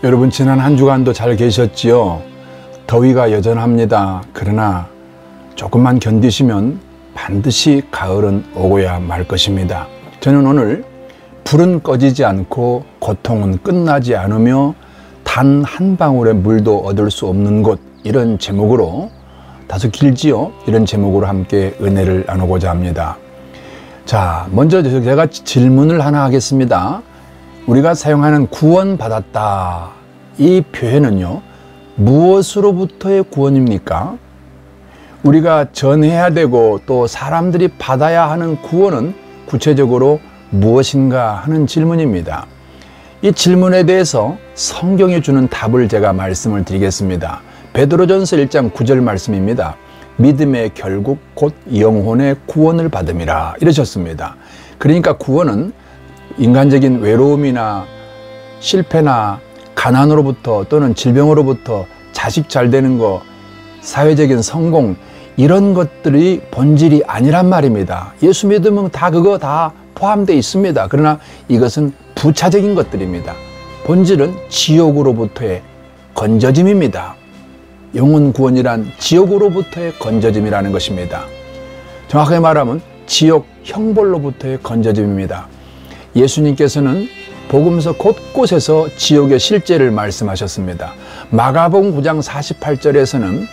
여러분, 지난 한 주간도 잘 계셨지요? 더위가 여전합니다. 그러나 조금만 견디시면 반드시 가을은 오고야 말 것입니다. 저는 오늘 불은 꺼지지 않고 고통은 끝나지 않으며 단 한 방울의 물도 얻을 수 없는 곳, 이런 제목으로, 다소 길지요? 이런 제목으로 함께 은혜를 나누고자 합니다. 자, 먼저 제가 질문을 하나 하겠습니다. 우리가 사용하는 구원받았다, 이 표현은요, 무엇으로부터의 구원입니까? 우리가 전해야 되고 또 사람들이 받아야 하는 구원은 구체적으로 무엇인가 하는 질문입니다. 이 질문에 대해서 성경이 주는 답을 제가 말씀을 드리겠습니다. 베드로전서 1장 9절 말씀입니다. 믿음의 결국 곧 영혼의 구원을 받음이라, 이러셨습니다. 그러니까 구원은 인간적인 외로움이나 실패나 가난으로부터 또는 질병으로부터 자식 잘 되는 거, 사회적인 성공, 이런 것들이 본질이 아니란 말입니다. 예수 믿으면 그거 다 포함되어 있습니다. 그러나 이것은 부차적인 것들입니다. 본질은 지옥으로부터의 건져짐입니다. 영혼 구원이란 지옥으로부터의 건져짐이라는 것입니다. 정확하게 말하면 지옥 형벌로부터의 건져짐입니다. 예수님께서는 복음서 곳곳에서 지옥의 실제를 말씀하셨습니다. 마가복음 9장 48절에서는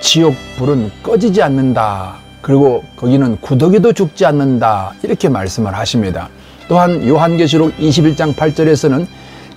지옥 불은 꺼지지 않는다, 그리고 거기는 구더기도 죽지 않는다, 이렇게 말씀을 하십니다. 또한 요한계시록 21장 8절에서는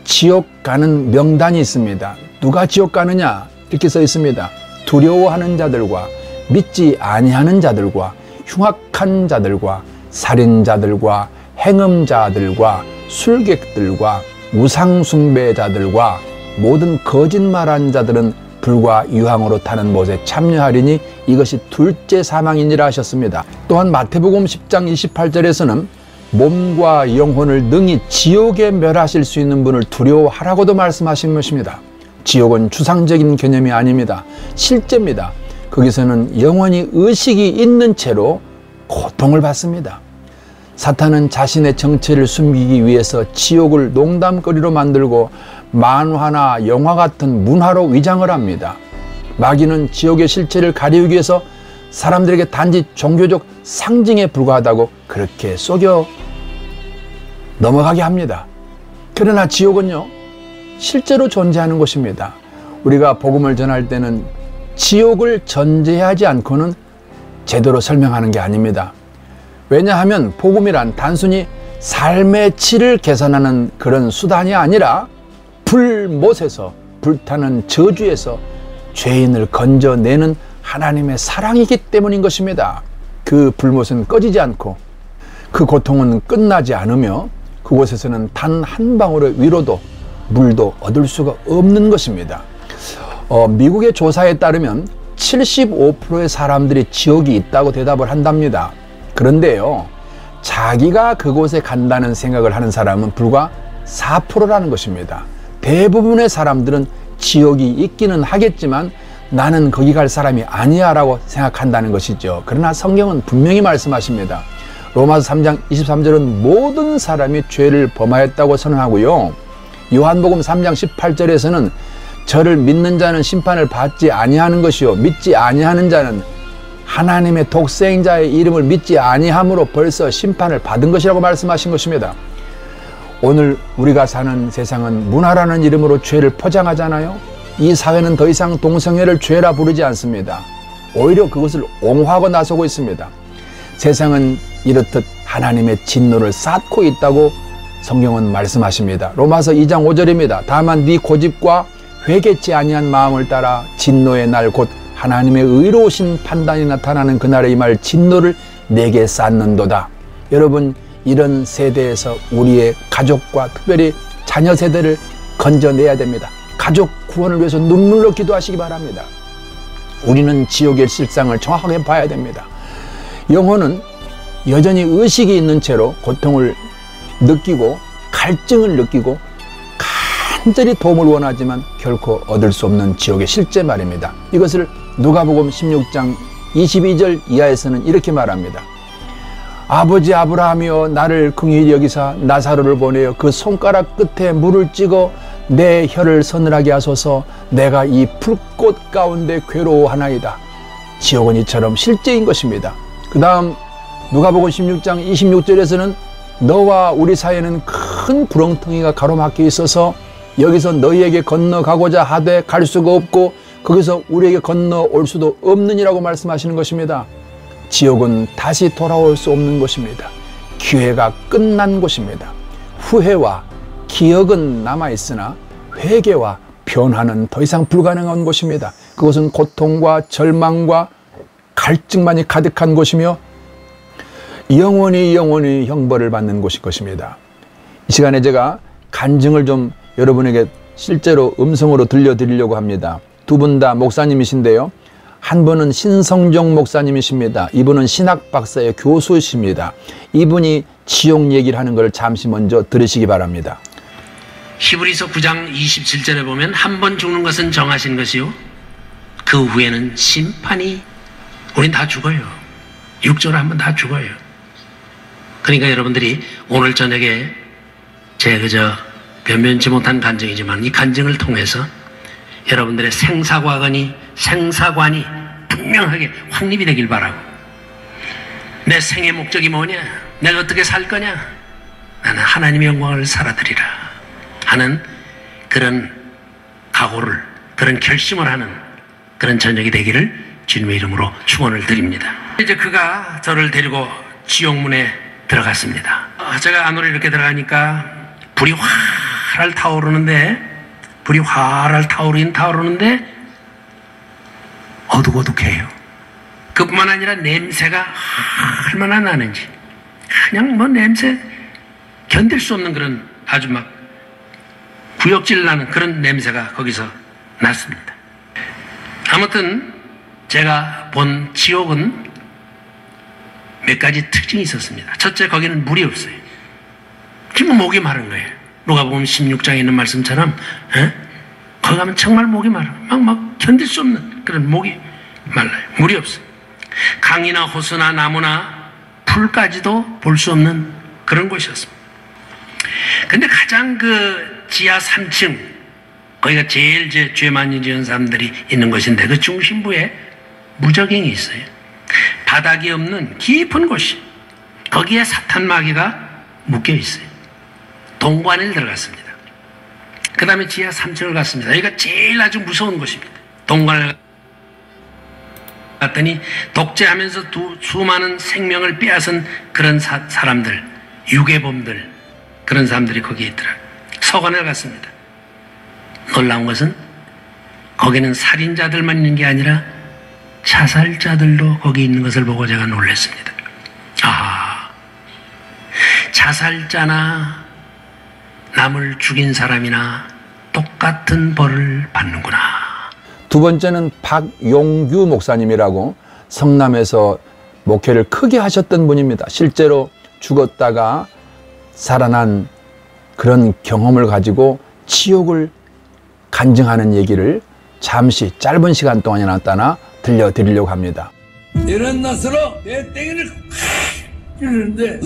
지옥 가는 명단이 있습니다. 누가 지옥 가느냐? 이렇게 써 있습니다. 두려워하는 자들과 믿지 아니하는 자들과 흉악한 자들과 살인자들과 행음자들과 술객들과 우상숭배자들과 모든 거짓말한 자들은 불과 유황으로 타는 못에 참여하리니 이것이 둘째 사망이니라 하셨습니다. 또한 마태복음 10장 28절에서는 몸과 영혼을 능히 지옥에 멸하실 수 있는 분을 두려워하라고도 말씀하신 것입니다. 지옥은 추상적인 개념이 아닙니다. 실제입니다. 거기서는 영원히 의식이 있는 채로 고통을 받습니다. 사탄은 자신의 정체를 숨기기 위해서 지옥을 농담거리로 만들고 만화나 영화 같은 문화로 위장을 합니다. 마귀는 지옥의 실체를 가리우기 위해서 사람들에게 단지 종교적 상징에 불과하다고 그렇게 속여 넘어가게 합니다. 그러나 지옥은요, 실제로 존재하는 곳입니다. 우리가 복음을 전할 때는 지옥을 전제하지 않고는 제대로 설명하는 게 아닙니다. 왜냐하면 복음이란 단순히 삶의 질을 개선하는 그런 수단이 아니라 불못에서, 불타는 저주에서 죄인을 건져내는 하나님의 사랑이기 때문인 것입니다. 그 불못은 꺼지지 않고 그 고통은 끝나지 않으며 그곳에서는 단 한 방울의 위로도 물도 얻을 수가 없는 것입니다. 미국의 조사에 따르면 75%의 사람들이 지옥이 있다고 대답을 한답니다. 그런데요, 자기가 그곳에 간다는 생각을 하는 사람은 불과 4%라는 것입니다. 대부분의 사람들은 지옥이 있기는 하겠지만 나는 거기 갈 사람이 아니야 라고 생각한다는 것이죠. 그러나 성경은 분명히 말씀하십니다. 로마서 3장 23절은 모든 사람이 죄를 범하였다고 선언하고요, 요한복음 3장 18절에서는 저를 믿는 자는 심판을 받지 아니하는 것이요 믿지 아니하는 자는 하나님의 독생자의 이름을 믿지 아니함으로 벌써 심판을 받은 것이라고 말씀하신 것입니다. 오늘 우리가 사는 세상은 문화라는 이름으로 죄를 포장하잖아요. 이 사회는 더 이상 동성애를 죄라 부르지 않습니다. 오히려 그것을 옹호하고 나서고 있습니다. 세상은 이렇듯 하나님의 진노를 쌓고 있다고 성경은 말씀하십니다. 로마서 2장 5절입니다. 다만 네 고집과 회개치 아니한 마음을 따라 진노의 날 곧 하나님의 의로우신 판단이 나타나는 그날에 임할 진노를 내게 쌓는도다. 여러분, 이런 세대에서 우리의 가족과 특별히 자녀 세대를 건져내야 됩니다. 가족 구원을 위해서 눈물로 기도하시기 바랍니다. 우리는 지옥의 실상을 정확하게 봐야 됩니다. 영혼은 여전히 의식이 있는 채로 고통을 느끼고 갈증을 느끼고 간절히 도움을 원하지만 결코 얻을 수 없는 지옥의 실제 말입니다. 이것을 누가복음 16장 22절 이하에서는 이렇게 말합니다. 아버지 아브라함이여 나를 긍휼히 여기사 나사로를 보내어 그 손가락 끝에 물을 찍어 내 혀를 서늘하게 하소서. 내가 이 불꽃 가운데 괴로워하나이다. 지옥은 이처럼 실제인 것입니다. 그 다음 누가복음 16장 26절에서는 너와 우리 사이에는 큰 구렁텅이가 가로막혀 있어서 여기서 너희에게 건너가고자 하되 갈 수가 없고 거기서 우리에게 건너올 수도 없느니라고 말씀하시는 것입니다. 지옥은 다시 돌아올 수 없는 곳입니다. 기회가 끝난 곳입니다. 후회와 기억은 남아있으나 회개와 변화는 더 이상 불가능한 곳입니다. 그것은 고통과 절망과 갈증만이 가득한 곳이며 영원히 형벌을 받는 곳일 것입니다. 이 시간에 제가 간증을 좀 여러분에게 실제로 음성으로 들려드리려고 합니다. 두 분 다 목사님이신데요. 한 분은 신성정 목사님이십니다. 이분은 신학 박사의 교수이십니다. 이분이 지옥 얘기를 하는 걸 잠시 먼저 들으시기 바랍니다. 히브리서 9장 27절에 보면 한 번 죽는 것은 정하신 것이요 그 후에는 심판이. 우린 다 죽어요. 육적으로 한 번 다 죽어요. 그러니까 여러분들이 오늘 저녁에 제 그저 변변치 못한 간증이지만 이 간증을 통해서 여러분들의 생사관이 분명하게 확립이 되길 바라고, 내 생의 목적이 뭐냐, 내가 어떻게 살 거냐, 나는 하나님의 영광을 살아드리라 하는 그런 각오를, 그런 결심을 하는 그런 저녁이 되기를 주님의 이름으로 축원을 드립니다. 이제 그가 저를 데리고 지옥문에 들어갔습니다. 제가 안으로 이렇게 들어가니까 불이 활활 타오르는데 어둑어둑해요. 그뿐만 아니라 냄새가 얼마나 나는지, 그냥 뭐 냄새 견딜 수 없는 그런 아주 막 구역질 나는 그런 냄새가 거기서 났습니다. 아무튼 제가 본 지옥은 몇 가지 특징이 있었습니다. 첫째, 거기는 물이 없어요. 지금 목이 마른 거예요. 누가복음 16장에 있는 말씀처럼 거기 가면 정말 목이 말라요. 막 견딜 수 없는 그런 목이 말라요. 물이 없어요. 강이나 호수나 나무나 풀까지도 볼 수 없는 그런 곳이었습니다. 근데 가장 그 지하 3층, 거기가 제일 죄 많이 지은 사람들이 있는 곳인데 그 중심부에 무저갱이 있어요. 바닥이 없는 깊은 곳이, 거기에 사탄 마귀가 묶여 있어요. 동관에 들어갔습니다. 그 다음에 지하 3층을 갔습니다. 여기가 제일 아주 무서운 곳입니다. 동관을 갔더니 독재하면서 수많은 생명을 빼앗은 그런 사람들, 유괴범들, 그런 사람들이 거기에 있더라고요. 서관을 갔습니다. 놀라운 것은 거기는 살인자들만 있는 게 아니라 자살자들도 거기 있는 것을 보고 제가 놀랐습니다. 자살자나 남을 죽인 사람이나 똑같은 벌을 받는구나. 두 번째는 박용규 목사님이라고 성남에서 목회를 크게 하셨던 분입니다. 실제로 죽었다가 살아난 그런 경험을 가지고 지옥을 간증하는 얘기를 잠시 짧은 시간 동안이나 따나 들려드리려고 합니다. 이런 낯으로 내 땡이를 찌르는데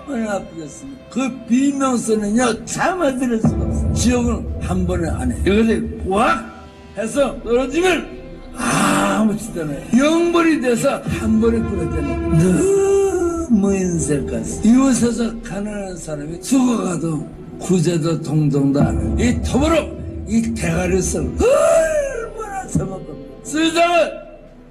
얼마나 아프겠습니까? 그 비명소리는요 참아들을 수가 없어. 지옥은 한 번에 안 해. 이것이 꽉 해서 떨어지면 아무 짓도 안 해. 영벌이 돼서 한 번에 끊어지는 너무 인생 같아. 이웃에서 가난한 사람이 죽어가도 구제도 동정도 안 해. 이 터보로 이 대가리를 써 얼마나 처먹고 쓰다가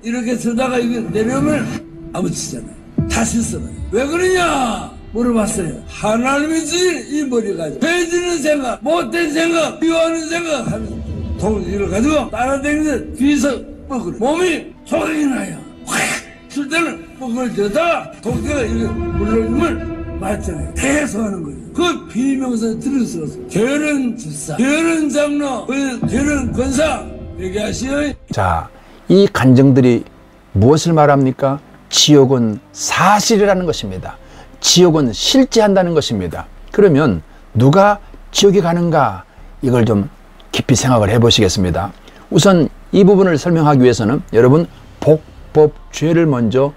이렇게 쓰다가 이게 내려오면 아무 짓잖아요. 다시 써봐요. 왜 그러냐 물어봤어요. 하나님이 주신 이 머리 가지고 배지는 생각, 못된 생각, 미워하는 생각 하면서 독을 가지고 따라다니면서 뒤에서 뻐그려. 몸이 조각이 나요. 확! 쓸 때는 뻐그려 들다가 독대가 이렇게 물러오면 맞잖아요. 계속 하는 거예요. 그 비명서 들을 수 없어요. 결혼 주사, 결혼 장로, 결혼 권사 얘기하시오. 자, 이 간증들이 무엇을 말합니까? 지옥은 사실이라는 것입니다. 지옥은 실제한다는 것입니다. 그러면 누가 지옥에 가는가? 이걸 좀 깊이 생각을 해보시겠습니다. 우선 이 부분을 설명하기 위해서는 여러분 복법죄를 먼저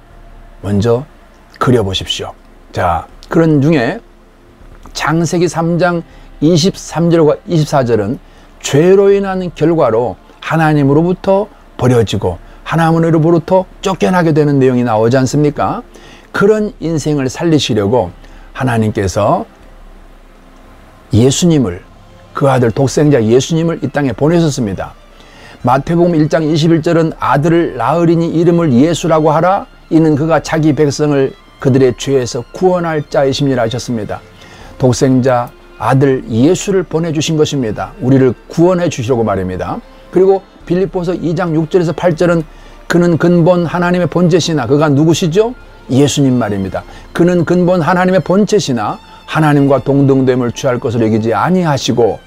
그려보십시오. 자, 그런 중에 창세기 3장 23절과 24절은 죄로 인한 결과로 하나님으로부터 버려지고 하나님으로부터 쫓겨나게 되는 내용이 나오지 않습니까? 그런 인생을 살리시려고 하나님께서 예수님을, 그 아들 독생자 예수님을 이 땅에 보내셨습니다. 마태복음 1장 21절은 아들을 낳으리니 이름을 예수라고 하라. 이는 그가 자기 백성을 그들의 죄에서 구원할 자이심이라 하셨습니다. 독생자 아들 예수를 보내주신 것입니다. 우리를 구원해 주시려고 말입니다. 그리고 빌립보서 2장 6절에서 8절은 그는 근본 하나님의 본체시나, 그가 누구시죠? 예수님 말입니다. 그는 근본 하나님의 본체시나 하나님과 동등됨을 취할 것을 여기지 아니하시고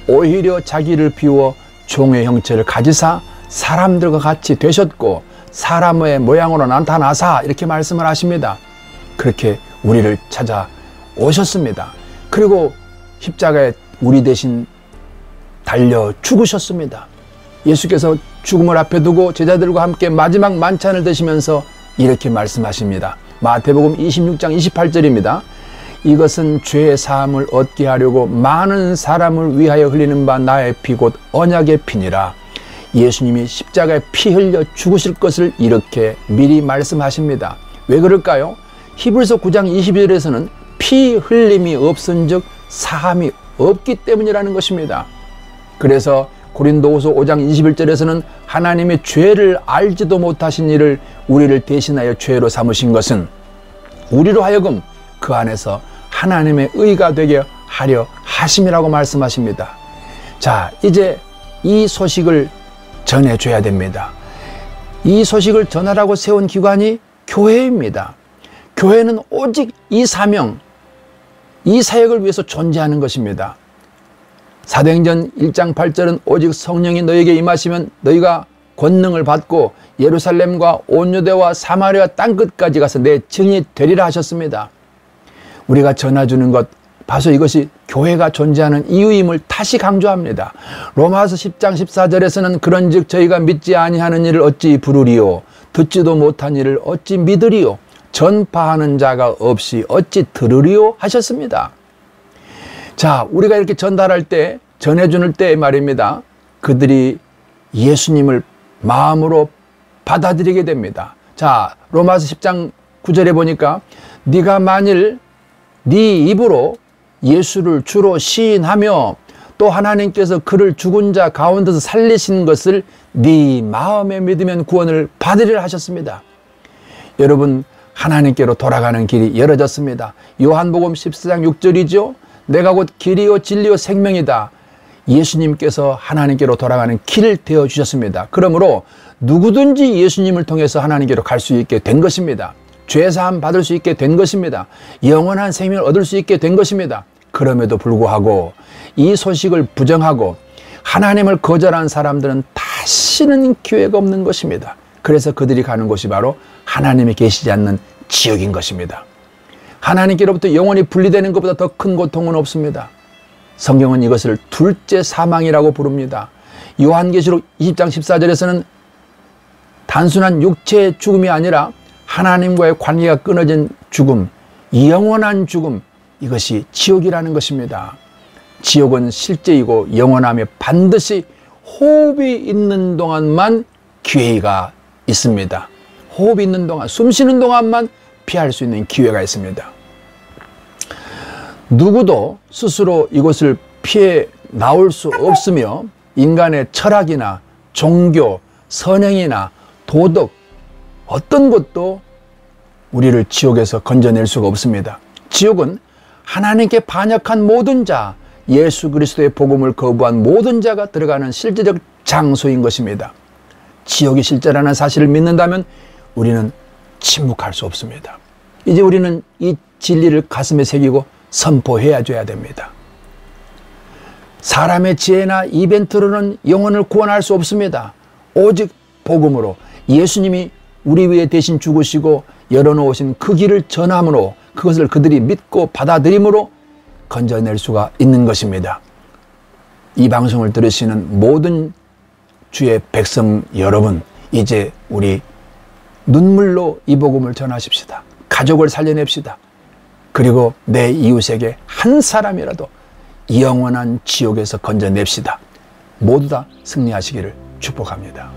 오히려 자기를 비워 종의 형체를 가지사 사람들과 같이 되셨고 사람의 모양으로 나타나사, 이렇게 말씀을 하십니다. 그렇게 우리를 찾아오셨습니다. 그리고 십자가에 우리 대신 달려 죽으셨습니다. 예수께서 죽음을 앞에 두고 제자들과 함께 마지막 만찬을 드시면서 이렇게 말씀하십니다. 마태복음 26장 28절입니다. 이것은 죄의 사함을 얻게 하려고 많은 사람을 위하여 흘리는 바 나의 피 곧 언약의 피니라. 예수님이 십자가에 피 흘려 죽으실 것을 이렇게 미리 말씀하십니다. 왜 그럴까요? 히브리서 9장 22절에서는 피 흘림이 없은즉 사함이 없기 때문이라는 것입니다. 그래서 고린도후서 5장 21절에서는 하나님의 죄를 알지도 못하신 이를 우리를 대신하여 죄로 삼으신 것은 우리로 하여금 그 안에서 하나님의 의가 되게 하려 하심이라고 말씀하십니다. 자, 이제 이 소식을 전해줘야 됩니다. 이 소식을 전하라고 세운 기관이 교회입니다. 교회는 오직 이 사명, 이 사역을 위해서 존재하는 것입니다. 사도행전 1장 8절은 오직 성령이 너에게 임하시면 너희가 권능을 받고 예루살렘과 온 유대와 사마리아 땅끝까지 가서 내 증인이 되리라 하셨습니다. 우리가 전해주는 것, 바로 이것이 교회가 존재하는 이유임을 다시 강조합니다. 로마서 10장 14절에서는 그런즉 저희가 믿지 아니하는 일을 어찌 부르리요, 듣지도 못한 일을 어찌 믿으리요, 전파하는 자가 없이 어찌 들으리요 하셨습니다. 자, 우리가 이렇게 전달할 때, 전해주는 때 말입니다. 그들이 예수님을 마음으로 받아들이게 됩니다. 자, 로마서 10장 9절에 보니까 네가 만일 네 입으로 예수를 주로 시인하며 또 하나님께서 그를 죽은 자 가운데서 살리신 것을 네 마음에 믿으면 구원을 받으리라 하셨습니다. 여러분, 하나님께로 돌아가는 길이 열어졌습니다. 요한복음 14장 6절이죠. 내가 곧 길이요 진리요 생명이다. 예수님께서 하나님께로 돌아가는 길을 되어주셨습니다. 그러므로 누구든지 예수님을 통해서 하나님께로 갈 수 있게 된 것입니다. 죄사함 받을 수 있게 된 것입니다. 영원한 생명을 얻을 수 있게 된 것입니다. 그럼에도 불구하고 이 소식을 부정하고 하나님을 거절한 사람들은 다시는 기회가 없는 것입니다. 그래서 그들이 가는 곳이 바로 하나님이 계시지 않는 지역인 것입니다. 하나님께로부터 영원히 분리되는 것보다 더 큰 고통은 없습니다. 성경은 이것을 둘째 사망이라고 부릅니다. 요한계시록 20장 14절에서는 단순한 육체의 죽음이 아니라 하나님과의 관계가 끊어진 죽음, 영원한 죽음, 이것이 지옥이라는 것입니다. 지옥은 실제이고 영원하며 반드시 호흡이 있는 동안만 기회가 있습니다. 호흡이 있는 동안, 숨 쉬는 동안만 피할 수 있는 기회가 있습니다. 누구도 스스로 이것을 피해 나올 수 없으며 인간의 철학이나 종교, 선행이나 도덕, 어떤 것도 우리를 지옥에서 건져낼 수가 없습니다. 지옥은 하나님께 반역한 모든 자, 예수 그리스도의 복음을 거부한 모든 자가 들어가는 실제적 장소인 것입니다. 지옥이 실제라는 사실을 믿는다면 우리는 침묵할 수 없습니다. 이제 우리는 이 진리를 가슴에 새기고 선포해야 줘야 됩니다. 사람의 지혜나 이벤트로는 영혼을 구원할 수 없습니다. 오직 복음으로 예수님이 우리 위에 대신 죽으시고 열어놓으신 그 길을 전함으로 그것을 그들이 믿고 받아들임으로 건져낼 수가 있는 것입니다. 이 방송을 들으시는 모든 주의 백성 여러분, 이제 우리 눈물로 이 복음을 전하십시다. 가족을 살려냅시다. 그리고 내 이웃에게 한 사람이라도 영원한 지옥에서 건져냅시다. 모두 다 승리하시기를 축복합니다.